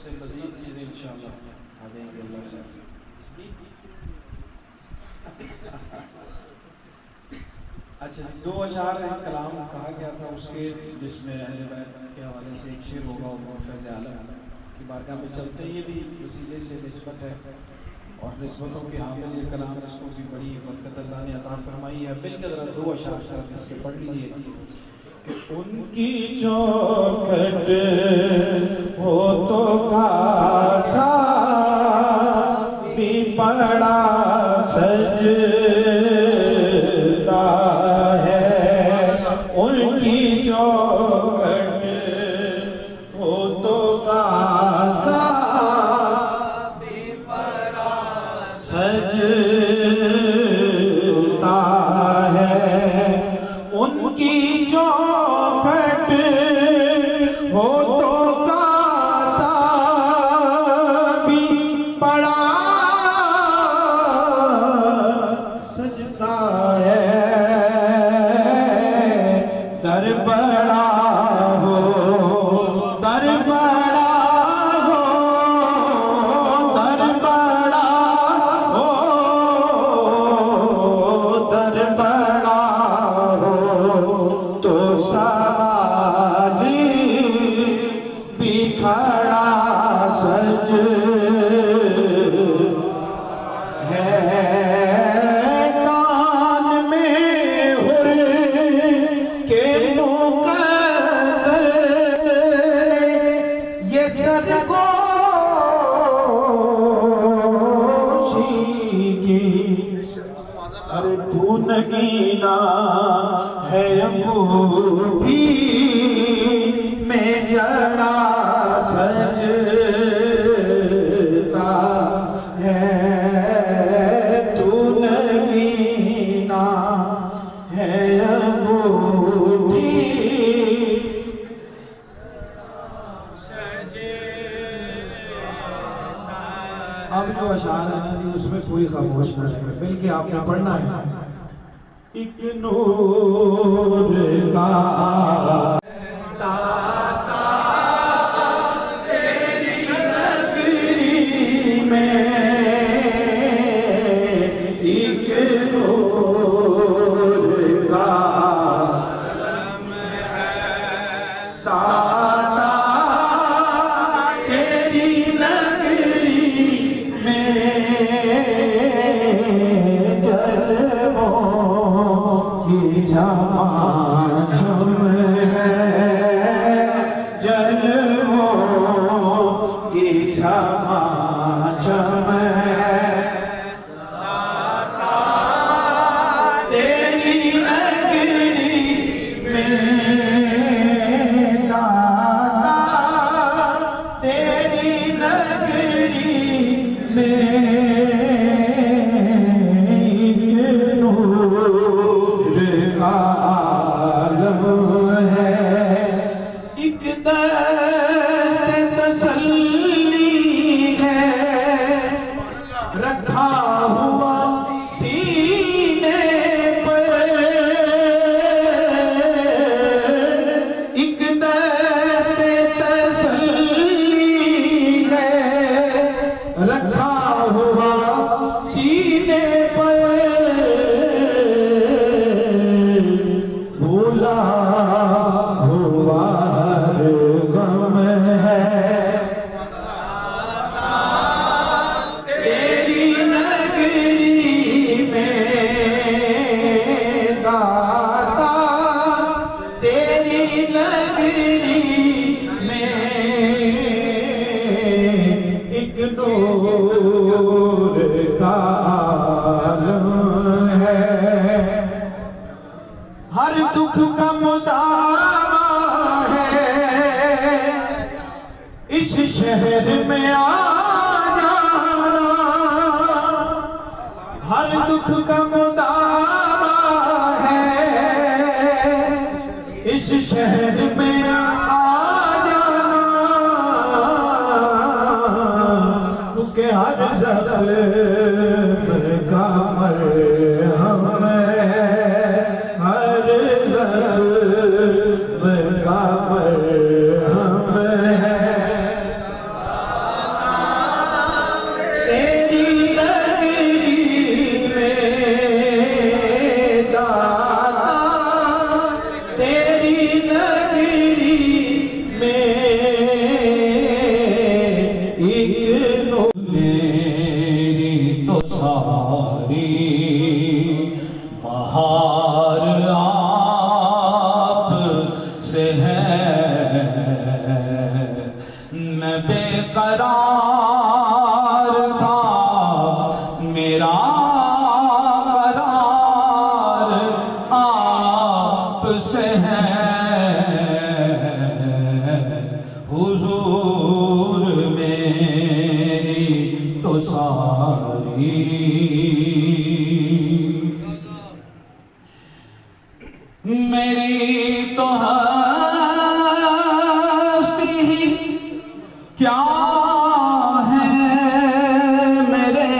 इससे मज़ीद चीज़ें इंशाअल्लाह आ जाएंगी। अल्लाह अच्छा, दो अशार कलाम कहा गया था उसके, जिसमें अहले बैत के हवाले से एक शेर होगा और फैज़ आलम की बारगाह में चलते ही भी वसीले से निस्बत है और निस्बतों के हामिल ये कलाम, इसको भी बड़ी बरकत अल्लाह ने अता फरमाई है। मिलकर ज़रा दो अशार साथ इसके पढ़ लीजिए कि उनकी चौखट हो तो कासा भी पड़ा सजदा है, उनकी चौखट हो तो कासा भी पड़ा सजदा है, उनकी चौखट हो तो कासा भी पड़ा सजदा है, दर बड़ा हो, दर बड़ा हो, दर बड़ा हो, दर बड़ा तो सारी भी खड़ा सज है, कान में हुर के मुकद्दर ये सरगोशी की, अरे तू नगीना है अंगूठी में जड़ा सजता है, तू नगीना है अंगूठी अब जो अशार है उसमें कोई खामोश न रहे, बल्कि आपने पढ़ना है। एक नूर का दाता तेरी नगरी में, एक नूर का दाता तेरी नगरी में, की झमाझम है, जलवों की झमाझम है, दाता तेरी नगरी में, दाता तेरी नगरी में, आलम है, एक दस्त तसल्ली है, रखा हुआ सीने पर, एक दस्त तसल्ली है, रखा हुआ सीने पर, भूला हुआ हर गम है, तेरी नगरी में, दाता तेरी नगरी में, एक नूर का आलम है, हर दुख का मुदावा है, इस शहर में आ जाना, हर दुख का मुदावा है, इस शहर में आ जाना, क्योंकि हर ज़ख्म का मरहम है, हर ज़ख्म का मरहम है, आपसे है हुजूर मेरी तो सारी, मेरी तो हस्ती ही क्या है मेरे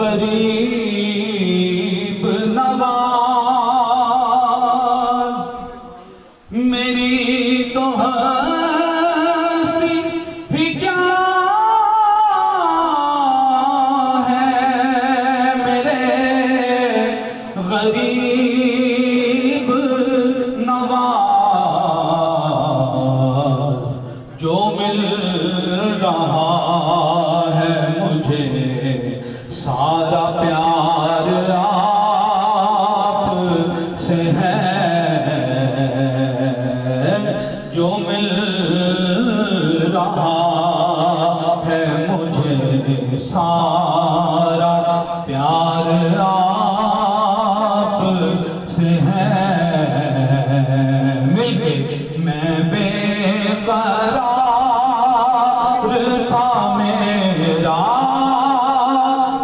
गरीब नवाज, मेरी तो हस्ती ही क्या है मेरे गरीब नवाज, जो मिल रहा है मुझे सारा प्यार आप से है, जो मिल रहा है मुझे सारा प्यार आप से है। मिलके मैं बेकरार था, मेरा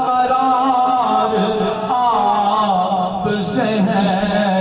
करार आप से है,